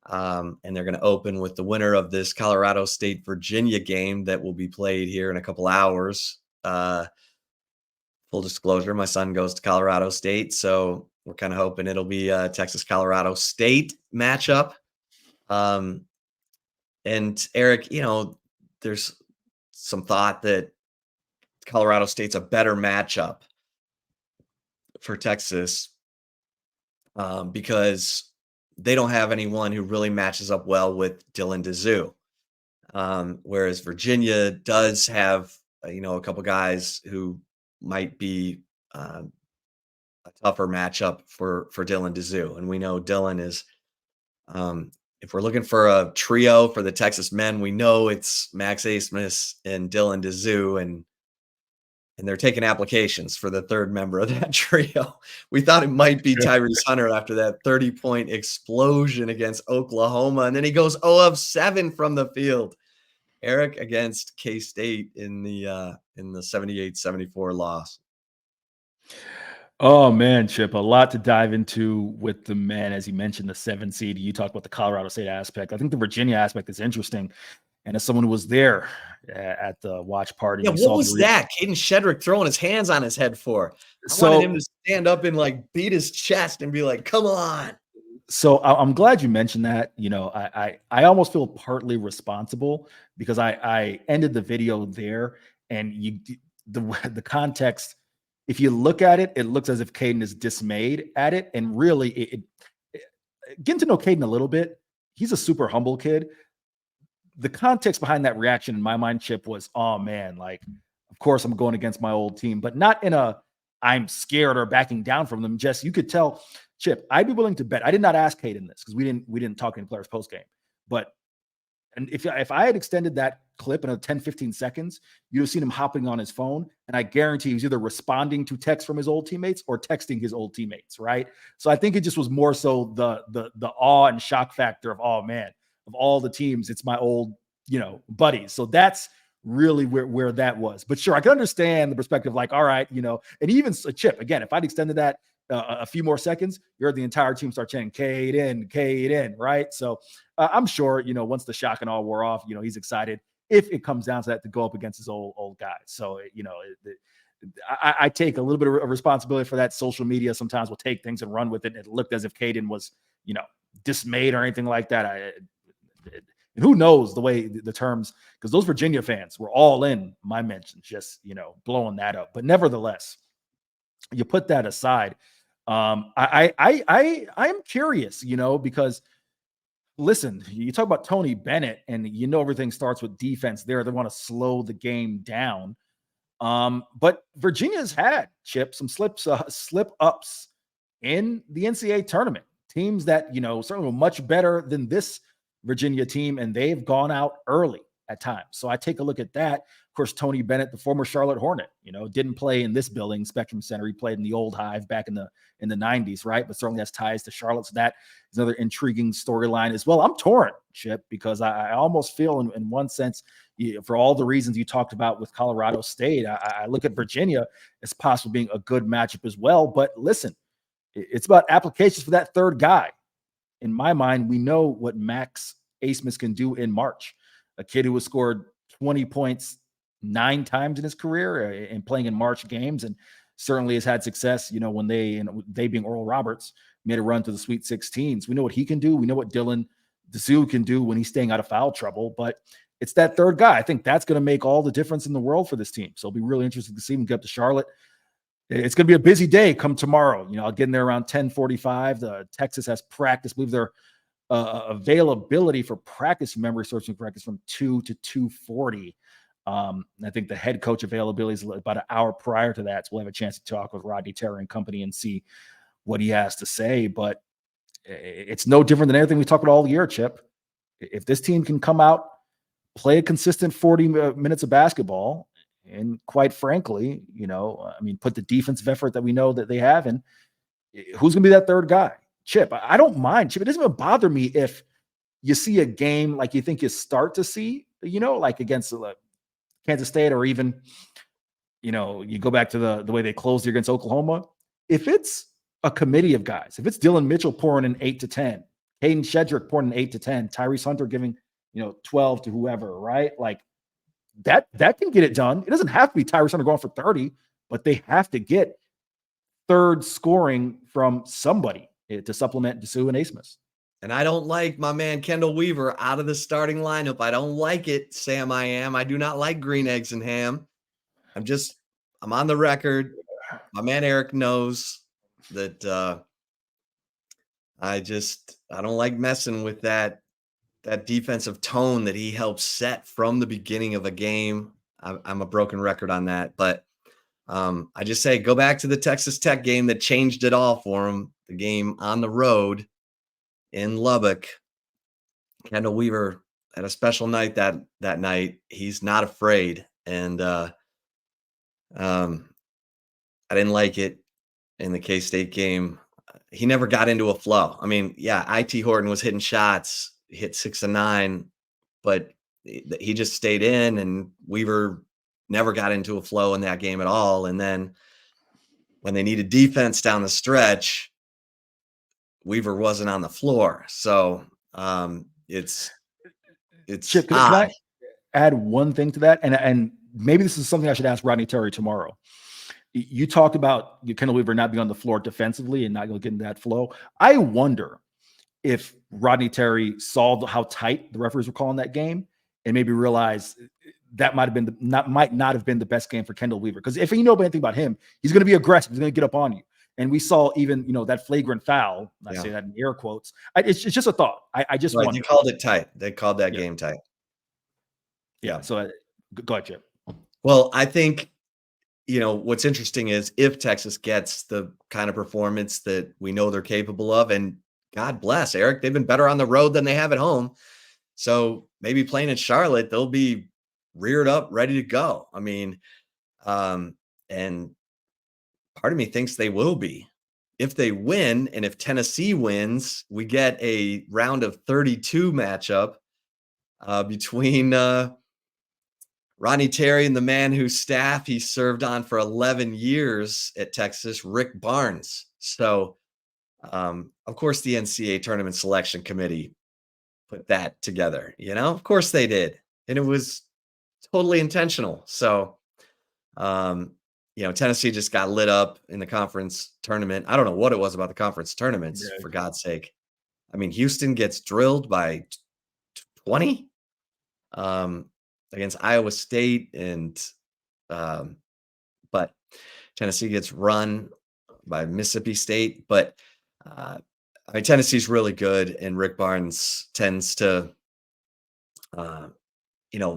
And they're going to open with the winner of this Colorado State Virginia game that will be played here in a couple hours. Full disclosure, my son goes to Colorado State, so we're kind of hoping it'll be a Texas Colorado State matchup. And Eric, there's some thought that Colorado State's a better matchup for Texas because they don't have anyone who really matches up well with Dylan Dizu. Whereas Virginia does have, a couple guys who might be a tougher matchup for Dylan Dizu. And we know Dylan is, if we're looking for a trio for the Texas men, we know it's Max Asmus and Dylan Dizu, and they're taking applications for the third member of that trio. We thought it might be Tyrese Hunter after that 30-point explosion against Oklahoma, and then he goes 0 of 7 from the field. Eric against K-State in the 78-74 loss. Oh man, Chip, a lot to dive into with the men. As you mentioned, the 7 seed. You talked about the Colorado State aspect. I think the Virginia aspect is interesting. And as someone who was there at the watch party, yeah, what was that? Caden Shedrick throwing his hands on his head for? I wanted him to stand up and beat his chest and be like, "Come on!" So I'm glad you mentioned that. I almost feel partly responsible because I ended the video there, and the context. If you look at it, it looks as if Caden is dismayed at it, and really, getting to know Caden a little bit, he's a super humble kid. The context behind that reaction in my mind, Chip, was, oh man, of course I'm going against my old team, but not in a I'm scared or backing down from them. Just, you could tell, Chip, I'd be willing to bet. I did not ask Caden this because we didn't talk any players post game, but if I had extended that clip another 10, 15 seconds, you'd have seen him hopping on his phone. And I guarantee he was either responding to texts from his old teammates or texting his old teammates. Right. So I think it just was more so the awe and shock factor of, oh man, of all the teams, it's my old, buddies. So that's really where that was. But sure, I can understand the perspective, all right, and even a Chip, again, if I'd extended that a few more seconds, you heard the entire team start chanting Cade in, right? So I'm sure, once the shock and all wore off, he's excited if it comes down to that to go up against his old guys. So, I take a little bit of responsibility for that. Social media sometimes will take things and run with it. It looked as if Caden was, dismayed or anything like that. And who knows the way the terms, because those Virginia fans were all in my mentions, just, blowing that up. But nevertheless, you put that aside. I am curious, because listen, you talk about Tony Bennett, and everything starts with defense there. They want to slow the game down. But Virginia's had, Chip, some slip ups in the NCAA tournament. Teams that, certainly were much better than this Virginia team, and they've gone out early at times. So I take a look at that. Of course, Tony Bennett, the former Charlotte Hornet, didn't play in this building, Spectrum Center. He played in the old Hive back in the 90s, right? But certainly has ties to Charlotte. So that is another intriguing storyline as well. I'm torn, Chip, because I almost feel in one sense, for all the reasons you talked about with Colorado State, I look at Virginia as possibly being a good matchup as well. But listen, it's about applications for that third guy. In my mind, we know what Max Asmus can do in March. A kid who has scored 20 points 9 times in his career and playing in March games, and certainly has had success, when they being Oral Roberts, made a run to the Sweet 16s. We know what he can do. We know what Dylan Dizu can do when he's staying out of foul trouble, but it's that third guy. I think that's going to make all the difference in the world for this team. So it'll be really interesting to see him get up to Charlotte. It's going to be a busy day come tomorrow. I'll get in there around 10:45. The Texas has practice. I believe their availability for practice, memory searching practice, from 2 to 2:40. I think the head coach availability is about an hour prior to that. So we'll have a chance to talk with Rodney Terry and company and see what he has to say. But it's no different than anything we talked about all year, Chip. If this team can come out, play a consistent 40 minutes of basketball, And quite frankly, I mean, put the defensive effort that we know that they have, and who's going to be that third guy? Chip. I don't mind Chip. It doesn't even bother me if you see a game like you think you start to see, like against Kansas State, or even, you go back to the way they closed against Oklahoma. If it's a committee of guys, if it's Dylan Mitchell pouring in 8 to 10, Caden Shedrick pouring in 8 to 10, Tyrese Hunter giving, 12 to whoever, right? Like that can get it done. It doesn't have to be Tyrese Hunter going for 30, but they have to get third scoring from somebody to supplement Dessou and Asmus. And I don't like my man Kendall Weaver out of the starting lineup. I don't like it, Sam. I do not like green eggs and ham. I'm on the record. My man Eric knows that I don't like messing with that defensive tone that he helps set from the beginning of a game. I'm a broken record on that, but I just say go back to the Texas Tech game that changed it all for him. The game on the road in Lubbock. Kendall Weaver had a special night that night. He's not afraid, and I didn't like it in the K-State game. He never got into a flow. I mean, yeah, IT Horton was hitting shots, hit 6 and 9, but he just stayed in, and Weaver never got into a flow in that game at all. And then when they needed defense down the stretch, Weaver wasn't on the floor. So it's Chip, can odd. I add one thing to that? And maybe this is something I should ask Rodney Terry tomorrow. You talked about Kendall Weaver not being on the floor defensively and not going to get into that flow. I wonder if Rodney Terry saw how tight the referees were calling that game and maybe realized that might not have been the best game for Kendall Weaver. Because if you know anything about him, he's going to be aggressive. He's going to get up on you. And we saw even, that flagrant foul. I say that in air quotes. It's just a thought. I just wonder. They called it tight. They called that game tight. Yeah. So go ahead, Chip. Well, I think, what's interesting is if Texas gets the kind of performance that we know they're capable of, and God bless Eric, they've been better on the road than they have at home. So maybe playing in Charlotte, they'll be reared up, ready to go. I mean, and part of me thinks they will be. If they win, and if Tennessee wins, we get a round of 32 matchup between Ronnie Terry and the man whose staff he served on for 11 years at Texas, Rick Barnes. So, of course, the NCAA Tournament Selection Committee put that together. Of course they did. And it was totally intentional. So, Tennessee just got lit up in the conference tournament. I don't know what it was about the conference tournaments, for God's sake. I mean, Houston gets drilled by 20 against Iowa State, and but Tennessee gets run by Mississippi State. But Tennessee's really good, and Rick Barnes tends to,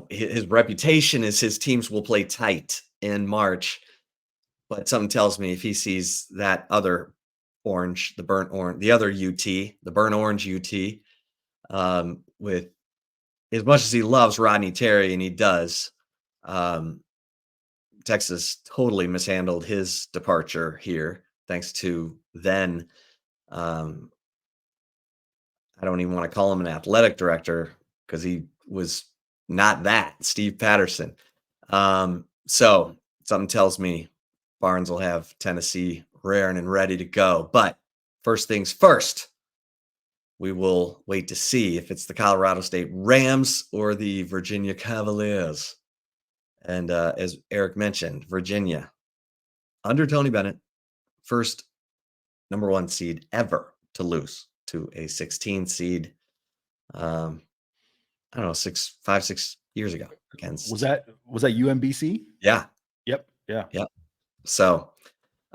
his reputation is his teams will play tight in March. But something tells me if he sees that other orange, the burnt orange, the other UT, the burnt orange UT, with as much as he loves Rodney Terry, and he does, Texas totally mishandled his departure here, thanks to then, I don't even want to call him an athletic director because he was not that, Steve Patterson. So something tells me Barnes will have Tennessee raring and ready to go. But first things first, we will wait to see if it's the Colorado State Rams or the Virginia Cavaliers. And as Eric mentioned, Virginia, under Tony Bennett, first number 1 seed ever to lose to a 16 seed. I don't know, 6 years ago against. Was that UMBC? Yeah. Yep. Yeah. Yep. So,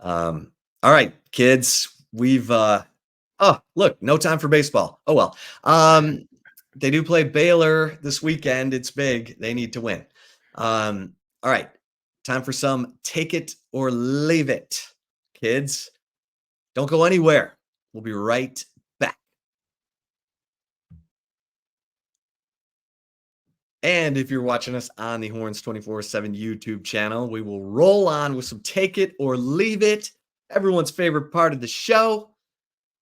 all right, kids, we've, look, no time for baseball. Oh, well, they do play Baylor this weekend. It's big. They need to win. All right, time for some take it or leave it, kids. Don't go anywhere. We'll be right back. And if you're watching us on the Horns 24/7 YouTube channel, we will roll on with some Take It or Leave It, everyone's favorite part of the show.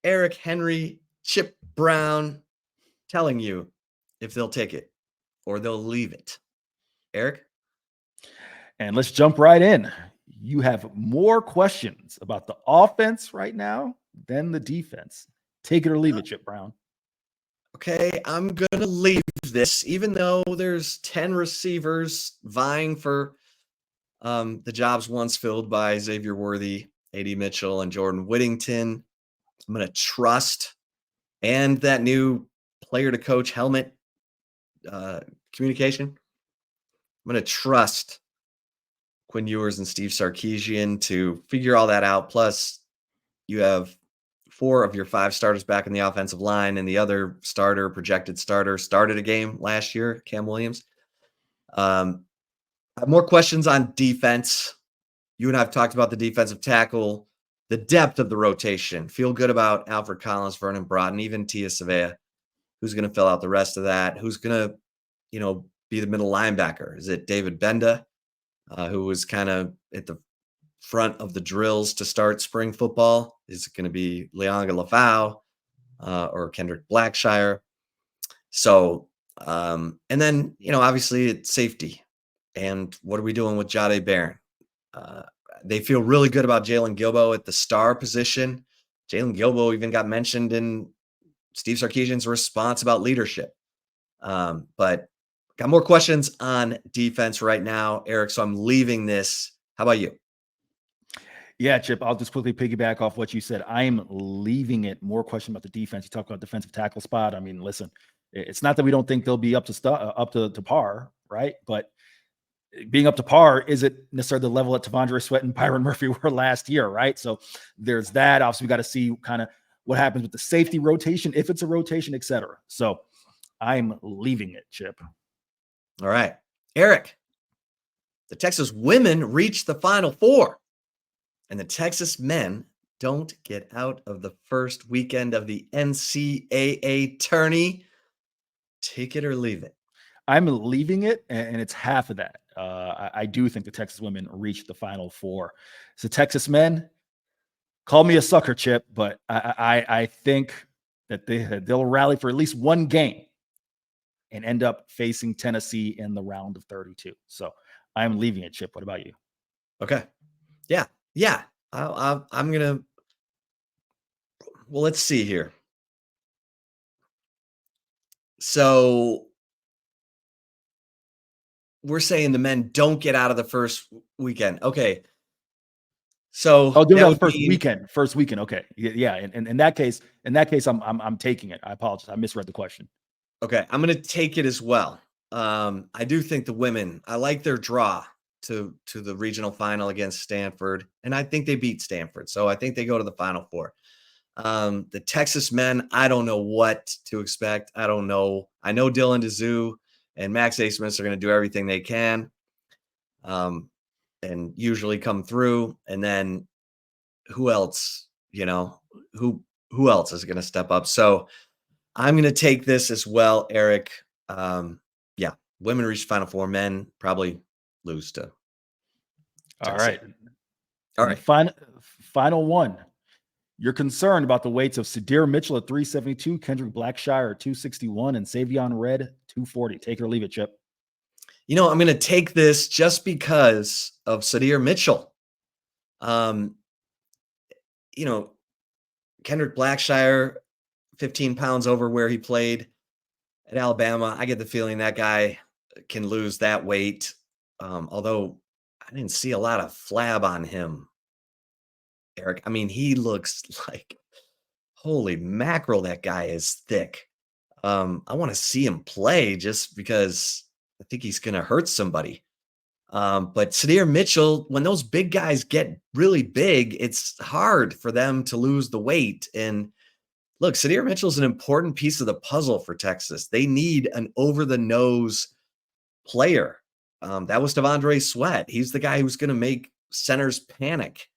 Eric, Henry, Chip Brown telling you if they'll take it or they'll leave it. Eric? And let's jump right in. You have more questions about the offense right now than the defense. Take it or leave it, Chip Brown. Okay, I'm going to leave this, even though there's 10 receivers vying for the jobs once filled by Xavier Worthy, A.D. Mitchell, and Jordan Whittington. I'm going to trust, and that new player to coach helmet communication. I'm going to trust Quinn Ewers and Steve Sarkisian to figure all that out. Plus, you have 4 of your 5 starters back in the offensive line, and the other projected starter, started a game last year, Cam Williams. I have more questions on defense. You and I have talked about the defensive tackle, the depth of the rotation. Feel good about Alfred Collins, Vernon Broughton, even Tia Savea. Who's going to fill out the rest of that? Who's going to, be the middle linebacker? Is it David Benda, who was kind of at the front of the drills to start spring football? Is it going to be Leonga Lafau or Kendrick Blackshire? So, and then, obviously it's safety. And what are we doing with Jade Barron? They feel really good about Jalen Gilbo at the star position. Jalen Gilbo even got mentioned in Steve Sarkisian's response about leadership. But got more questions on defense right now, Eric, so I'm leaving this. How about you? Yeah, Chip, I'll just quickly piggyback off what you said. I'm leaving it. More question about the defense. You talk about defensive tackle spot. I mean, listen, it's not that we don't think they'll be up to par, right? But being up to par isn't necessarily the level that Tavondre Sweat and Byron Murphy were last year, right? So there's that. Obviously, we got to see kind of what happens with the safety rotation, if it's a rotation, et cetera. So I'm leaving it, Chip. All right. Eric, the Texas women reached the Final Four, and the Texas men don't get out of the first weekend of the NCAA tourney. Take it or leave it. I'm leaving it, and it's half of that. I do think the Texas women reached the Final Four. So Texas men, call me a sucker, Chip, but I think that they'll rally for at least one game and end up facing Tennessee in the round of 32. So I'm leaving it, Chip. What about you? Okay. Yeah. I'm going to, well, let's see here. So we're saying the men don't get out of the first weekend. Okay. So doing that first weekend. Okay. Yeah. And in that case, I'm taking it. I apologize. I misread the question. Okay. I'm going to take it as well. I do think the women, I like their draw to the regional final against Stanford, and I think they beat Stanford. So I think they go to the Final Four. The Texas men, I don't know what to expect. I don't know. I know Dylan DeZoo and Max A. Smith are going to do everything they can, and usually come through. And then who else? Who else is going to step up? So I'm going to take this as well, Eric. Yeah, women reach Final Four. Men probably lose to Tennessee. All right. Final one. You're concerned about the weights of Sadir Mitchell at 372, Kendrick Blackshire at 261, and Savion Red 240. Take it or leave it, Chip. I'm going to take this just because of Sadir Mitchell. Kendrick Blackshire, 15 pounds over where he played at Alabama. I get the feeling that guy can lose that weight. Although I didn't see a lot of flab on him, Eric. I mean, he looks like, holy mackerel, that guy is thick. I want to see him play just because I think he's going to hurt somebody. But Sadir Mitchell, when those big guys get really big, it's hard for them to lose the weight. And look, Sadir Mitchell's an important piece of the puzzle for Texas. They need an over-the-nose player. That was Tavondre Sweat. He's the guy who's going to make centers panic.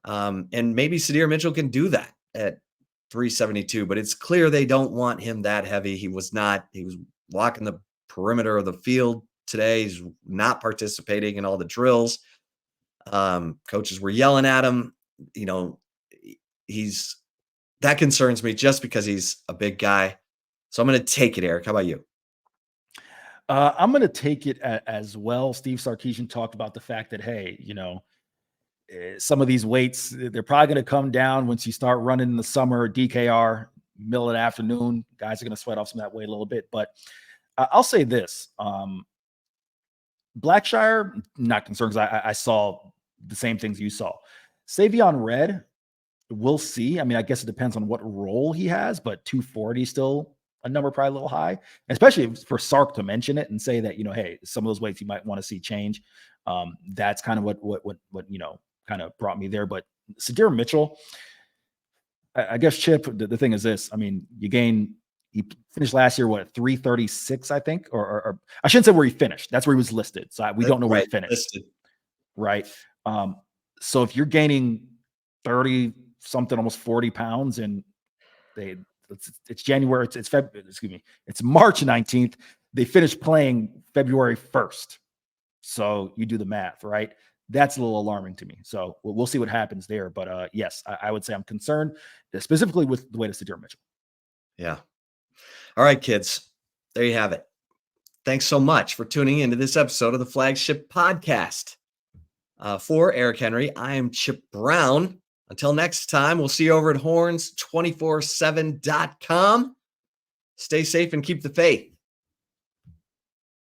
And maybe Sadir Mitchell can do that at 372, but it's clear they don't want him that heavy. He was walking the perimeter of the field today. He's not participating in all the drills. Coaches were yelling at him. You know, that concerns me just because he's a big guy. So I'm going to take it, Eric. How about you? I'm going to take it as well. Steve Sarkisian talked about the fact that, hey, some of these weights, they're probably going to come down once you start running in the summer, DKR, middle of the afternoon. Guys are going to sweat off some of that weight a little bit. But I'll say this. Blackshire, not concerned because I saw the same things you saw. Savion Red, we'll see. I mean, I guess it depends on what role he has, but 240 still a number probably a little high, especially for Sark to mention it and say that, hey, some of those weights you might want to see change. That's kind of what kind of brought me there. But Sadir Mitchell, I guess, Chip, the thing is this. I mean, he finished last year, 336, I think, or I shouldn't say where he finished. That's where he was listed. So we don't know where he finished. Listed. Right. So if you're gaining 30 something, almost 40 pounds, and it's January, it's February, excuse me, it's March 19th. They finished playing February 1st. So you do the math, right? That's a little alarming to me. So we'll see what happens there. But yes, I would say I'm concerned specifically with the weight of Sadir Mitchell. Yeah. All right, kids, there you have it. Thanks so much for tuning into this episode of the Flagship Podcast. For Eric Henry, I am Chip Brown. Until next time, we'll see you over at horns247.com. Stay safe and keep the faith.